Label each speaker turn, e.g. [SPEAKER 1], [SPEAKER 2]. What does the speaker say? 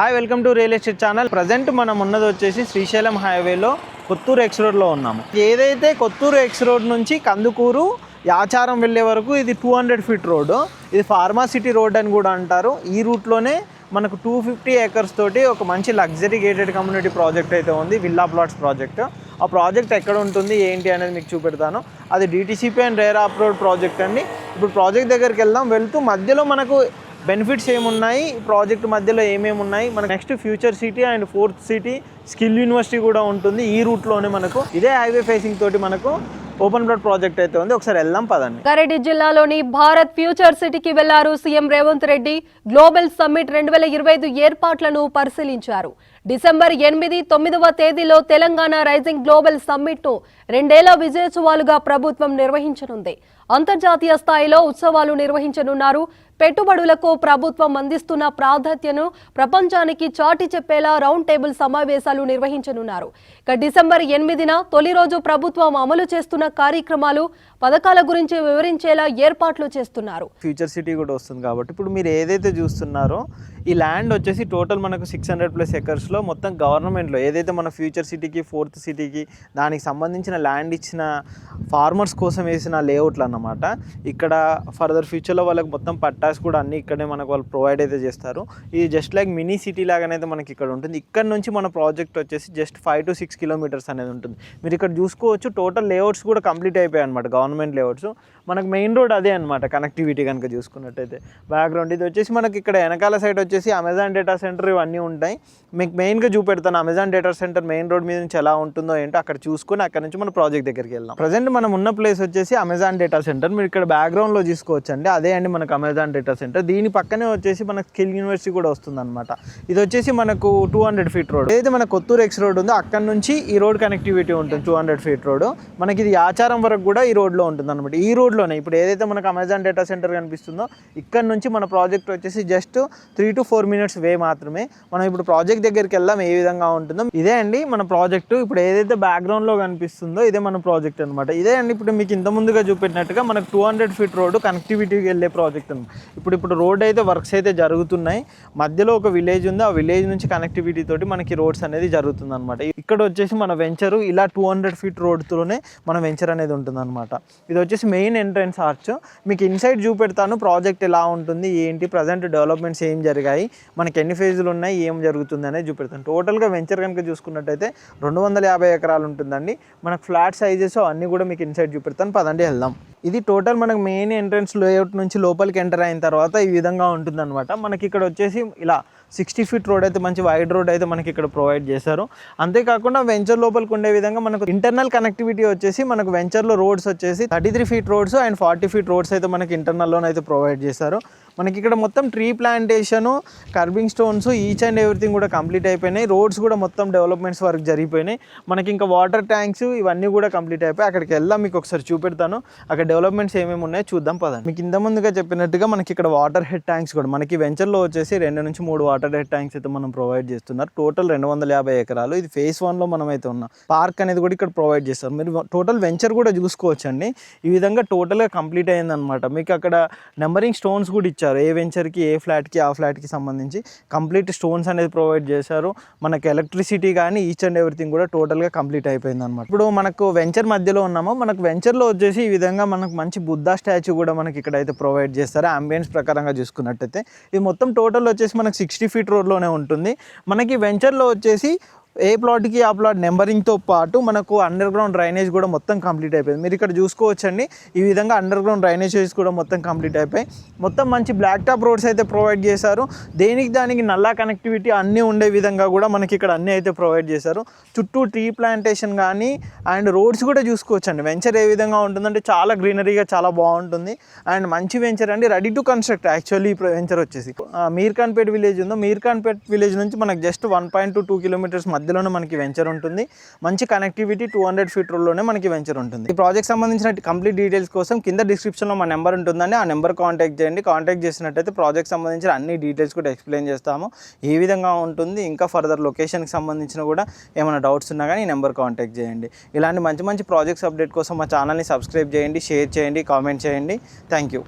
[SPEAKER 1] Hi welcome to real estate channel. Present మనం ఉన్నది వచ్చేసి శ్రీశైలం హైవేలో కొత్తూరు ఎక్స్ రోడ్లో ఉన్నాము. ఏదైతే కొత్తూరు ఎక్స్ రోడ్ నుంచి కందుకూరు యాచారం వెళ్ళే వరకు ఇది 200 ఫీట్ రోడ్డు. ఇది ఫార్మాసిటీ రోడ్ అని కూడా అంటారు. ఈ రూట్లోనే మనకు 250 ఏకర్స్ తోటి ఒక మంచి లగ్జరీ గేటెడ్ కమ్యూనిటీ ప్రాజెక్ట్ అయితే ఉంది, విల్లా ప్లాట్స్ ప్రాజెక్ట్. ఆ ప్రాజెక్ట్ ఎక్కడ ఉంటుంది ఏంటి అనేది మీకు చూపెడతాను. అది DTCP and RERA approved project అండి. ఇప్పుడు ప్రాజెక్ట్ దగ్గరికి వెళ్తూ మధ్యలో మనకు బెనిఫిట్స్ ఏమున్నాయి, ప్రాజెక్ట్ మధ్యలో ఏమేమి ఉన్నాయి, మనకు next future city and fourth city skill university కూడా ఉంటుంది ఈ రూట్లోనే. మనకు ఇదే హైవే ఫేసింగ్ తోటి మనకు ఓపెన్ ప్లాట్ ప్రాజెక్ట్ అయితే ఉంది. ఒకసారి వెళ్దాం పదండి.
[SPEAKER 2] రంగారెడ్డి జిల్లాలోని భారత్ ఫ్యూచర్ సిటీకి వెళ్లారు CM Revanth Reddy. Global summit 2025 ఏర్పాట్లను పరిశీలించారు. డిసెంబర్ 8, 9వ తేదీలో తెలంగాణ రైజింగ్ గ్లోబల్ సమ్మిట్ ను 2 ఏళ్ల విజయోత్సవాలుగా ప్రభుత్వం నిర్వహించనుంది. అంతర్జాతీయ స్థాయిలో ఉత్సవాలు నిర్వహించనున్నారు. పెట్టుబడులకు ప్రభుత్వం అందిస్తున్న ప్రాధాన్యతను ప్రపంచానికి చాటి చెప్పేలా రౌండ్ టేబుల్ సమావేశాలు నిర్వహించనున్నారు. ఇక డిసెంబర్ 8న తొలి రోజు ప్రభుత్వం అమలు చేస్తున్న కార్యక్రమాలు, పథకాల గురించి వివరించేలా ఏర్పాట్లు చేస్తున్నారు.
[SPEAKER 1] ఫ్యూచర్ సిటీ కూడా వస్తుంది కాబట్టి ఇప్పుడు మీరు ఏదైతే చూస్తున్నారో ఈ ల్యాండ్ వచ్చేసి టోటల్ మనకు 600+ ఎకర్స్లో మొత్తం గవర్నమెంట్లో ఏదైతే మన ఫ్యూచర్ సిటీకి ఫోర్త్ సిటీకి దానికి సంబంధించిన ల్యాండ్ ఇచ్చిన ఫార్మర్స్ కోసం వేసిన లేఅవుట్లు అన్నమాట. ఇక్కడ ఫర్దర్ ఫ్యూచర్లో వాళ్ళకి మొత్తం పట్టాస్ కూడా అన్నీ ఇక్కడే మనకు వాళ్ళు ప్రొవైడ్ అయితే చేస్తారు. ఇది జస్ట్ లైక్ మినీ సిటీ లాగానైతే మనకి ఇక్కడ ఉంటుంది. ఇక్కడ నుంచి మన ప్రాజెక్ట్ వచ్చేసి జస్ట్ 5 to 6 కిలోమీటర్స్ అనేది ఉంటుంది. మీరు ఇక్కడ చూసుకోవచ్చు టోటల్ లేఅవుట్స్ కూడా కంప్లీట్ అయిపోయాయి అనమాట, గవర్నమెంట్ లేఅవుట్స్. మనకు మెయిన్ రోడ్ అదే అనమాట కనెక్టివిటీ కనుక చూసుకున్నట్టయితే. బ్యాక్గ్రౌండ్ ఇది వచ్చేసి మనకి ఇక్కడ వెనకాల సైడ్ వచ్చేసి అమెజాన్ డేటా సెంటర్ ఇవన్నీ ఉంటాయి. మీకు మెయిన్గా చూపెడతాను Amazon data centre main road మీద నుంచి ఎలా ఉంటుందో ఏంటో అక్కడ చూసుకొని అక్కడ నుంచి మన ప్రాజెక్ట్ దగ్గరికి వెళ్దాం. ప్రజెంట్ మనం ఉన్న ప్లేస్ వచ్చేసి అమెజాన్ డేటా సెంటర్. మీరు ఇక్కడ బ్యాక్గ్రౌండ్లో చూసుకోవచ్చు అండి, అదే అండి మనకు అమెజాన్ డేటా సెంటర్. దీని పక్కనే వచ్చేసి మనకు స్కిల్ యూనివర్సిటీ కూడా వస్తుంది అనమాట. ఇది వచ్చేసి మనకు 200 ఫీట్ రోడ్. ఏదైతే మన కొత్తూరు ఎక్స్ రోడ్ ఉందో అక్కడ నుంచి ఈ రోడ్ కనెక్టివిటీ ఉంటుంది 200 ఫీట్ రోడ్. మనకి ఇది ఆచారం వరకు కూడా ఈ రోడ్లో ఉంటుంది అనమాట. ఈ రోడ్లోనే ఇప్పుడు ఏదైతే మనకు అమెజాన్ డేటా సెంటర్ కనిపిస్తుందో ఇక్కడ నుంచి మన ప్రాజెక్ట్ వచ్చేసి జస్ట్ 3 to 4 మినిట్స్ వే మాత్రమే. మనం ఇప్పుడు ప్రాజెక్ట్ దగ్గరికి వెళ్దాం ఏ విధంగా ఉంటుందో. ఇదే అండి మన ప్రాజెక్టు. ఇప్పుడు ఏదైతే బ్యాక్గ్రౌండ్లో కనిపిస్తుందో ఇదే మన ప్రాజెక్ట్ అనమాట. ఇదే అండి ఇప్పుడు మీకు ఇంత ముందుగా చూపెట్టినట్టుగా మనకు 200 ఫీట్ రోడ్డు కనెక్టివిటీకి వెళ్ళే ప్రాజెక్ట్ అనమాట. ఇప్పుడు రోడ్ అయితే వర్క్స్ అయితే జరుగుతున్నాయి. మధ్యలో ఒక విలేజ్ ఉంది, ఆ విలేజ్ నుంచి కనెక్టివిటీ తోటి మనకి రోడ్స్ అనేది జరుగుతుంది అనమాట. ఇక్కడ వచ్చేసి మన వెంచరు ఇలా 200 ఫీట్ రోడ్తోనే మన వెంచర్ అనేది ఉంటుంది అనమాట. ఇది వచ్చేసి మెయిన్ ఎంట్రన్స్ ఆర్చ్. మీకు ఇన్సైడ్ చూపెడతాను ప్రాజెక్ట్ ఎలా ఉంటుంది ఏంటి, ప్రజెంట్ డెవలప్మెంట్స్ ఏం జరిగాయి, మనకి ఎన్ని ఫేజులు ఉన్నాయి, ఏం జరుగుతుంది అనేది చూపెడతాను. టోటల్గా వెంచర్ కనుక చూసుకున్నట్టయితే 250 ఎకరాలు ఉంటుందండి. మనకు ఫ్లాట్ సైజెస్ అన్నీ కూడా మీకు ఇన్సైడ్ చూపెడతాను, పదండి వెళ్దాం. ఇది టోటల్ మనకు మెయిన్ ఎంట్రన్స్ లేఅవుట్ నుంచి లోపలికి ఎంటర్ అయిన తర్వాత ఈ విధంగా ఉంటుందన్నమాట. మనకి ఇక్కడ వచ్చేసి ఇలా 60 ఫీట్ రోడ్ అయితే మంచి వైడ్ రోడ్ అయితే మనకి ఇక్కడ ప్రొవైడ్ చేశారు. అంతేకాకుండా వెంచర్ లోపలికి ఉండే విధంగా మనకు ఇంటర్నల్ కనెక్టివిటీ వచ్చేసి మనకు వెంచర్లో రోడ్స్ వచ్చేసి 33 feet roads and 40 feet roads అయితే మనకి ఇంటర్నల్లోనైతే ప్రొవైడ్ చేశారు. మనకి ఇక్కడ మొత్తం tree plantation, kerbing stones, each and everything కూడా కంప్లీట్ అయిపోయినాయి. రోడ్స్ కూడా మొత్తం డెవలప్మెంట్స్ వరకు జరిగిపోయినాయి. మనకి ఇంకా వాటర్ ట్యాంక్స్ ఇవన్నీ కూడా కంప్లీట్ అయిపోయి అక్కడికి వెళ్దాం, మీకు ఒకసారి చూపెడతాను అక్కడ డెవలప్మెంట్స్ ఏమేమి ఉన్నాయో చూద్దాం పదండి. మీకు ఇంత ముందుగా చెప్పినట్టుగా మనకి ఇక్కడ వాటర్ హెడ్ ట్యాంక్స్ కూడా మనకి వెంచర్లో వచ్చేసి 2 నుంచి 3 వాటర్ హెడ్ ట్యాంక్స్ అయితే మనం ప్రొవైడ్ చేస్తున్నారు. టోటల్ 250 ఎకరాలు. ఇది ఫేజ్ 1లో మనం అయితే ఉన్నాం. పార్క్ అనేది కూడా ఇక్కడ ప్రొవైడ్ చేస్తారు. మీరు టోటల్ వెంచర్ కూడా చూసుకోవచ్చండి. ఈ విధంగా టోటల్గా కంప్లీట్ అయిందనమాట. మీకు అక్కడ నెంబరింగ్ స్టోన్స్ కూడా ఇచ్చారు. ఏ వెంచర్కి, ఏ ఫ్లాట్కి, ఆ ఫ్లాట్కి సంబంధించి కంప్లీట్ స్టోన్స్ అనేది ప్రొవైడ్ చేశారు. మనకి ఎలక్ట్రిసిటీ కానీ ఈచ్ అండ్ ఎవ్రీథింగ్ కూడా టోటల్గా కంప్లీట్ అయిపోయింది అనమాట. ఇప్పుడు మనకు వెంచర్ మధ్యలో ఉన్నాము. మనకు వెంచర్లో వచ్చేసి ఈ విధంగా మనకు మంచి బుద్ధా స్టాచ్యూ కూడా మనకి ఇక్కడ అయితే ప్రొవైడ్ చేస్తారు. అంబియన్స్ ప్రకారంగా చూసుకున్నట్టయితే ఇది మొత్తం టోటల్ వచ్చేసి మనకు 60 ఫీట్ రోడ్లోనే ఉంటుంది. మనకి వెంచర్లో వచ్చేసి ఏ ప్లాట్కి ఆ ప్లాట్ నెంబరింగ్తో పాటు మనకు అండర్ గ్రౌండ్ డ్రైనేజ్ కూడా మొత్తం కంప్లీట్ అయిపోయింది. మీరు ఇక్కడ చూసుకోవచ్చండి ఈ విధంగా అండర్ గ్రౌండ్ డ్రైనేజెస్ కూడా మొత్తం కంప్లీట్ అయిపోయి మొత్తం మంచి బ్లాక్ టాప్ రోడ్స్ అయితే ప్రొవైడ్ చేశారు. దానికి నల్లా కనెక్టివిటీ అన్నీ ఉండే విధంగా కూడా మనకి ఇక్కడ అన్నీ అయితే ప్రొవైడ్ చేశారు. చుట్టూ ట్రీ ప్లాంటేషన్ కానీ అండ్ రోడ్స్ కూడా చూసుకోవచ్చండి. వెంచర్ ఏ విధంగా ఉంటుందంటే చాలా గ్రీనరీగా చాలా బాగుంటుంది అండ్ మంచి వెంచర్ అండి. రెడీ టు కన్స్ట్రక్ట్ యాక్చువల్లీ ఈ వెంచర్ వచ్చేసి మీర్ఖాన్పేట్ విలేజ్ ఉందో మీర్ఖాన్పేట్ విలేజ్ నుంచి మనకు జస్ట్ 1.2 కిలోమీటర్స్ మధ్యలోనే మనకి వెంచర్ ఉంటుంది. మంచి కనెక్టివిటీ 200 ఫీట్ రోడ్లోనే మనకి వెంచర్ ఉంటుంది. ఈ ప్రాజెక్ట్ సంబంధించిన కంప్లీట్ డీటెయిల్స్ కోసం కింద డిస్క్రిప్షన్లో మా నెంబర్ ఉంటుందండి. ఆ నెంబర్ కాంటాక్ట్ చేయండి. కాంటాక్ట్ చేసినట్టయితే ప్రాజెక్ట్ సంబంధించిన అన్ని డీటెయిల్స్ కూడా ఎక్స్ప్లెయిన్ చేస్తాము, ఏ విధంగా ఉంటుంది. ఇంకా ఫర్దర్ లొకేషన్కి సంబంధించిన కూడా ఏమైనా డౌట్స్ ఉన్నా కానీ ఈ నెంబర్ కాంటాక్ట్ చేయండి. ఇలాంటి మంచి మంచి ప్రాజెక్ట్స్ అప్డేట్ కోసం మా ఛానల్ని సబ్స్క్రైబ్ చేయండి, షేర్ చేయండి, కామెంట్ చేయండి. Thank you.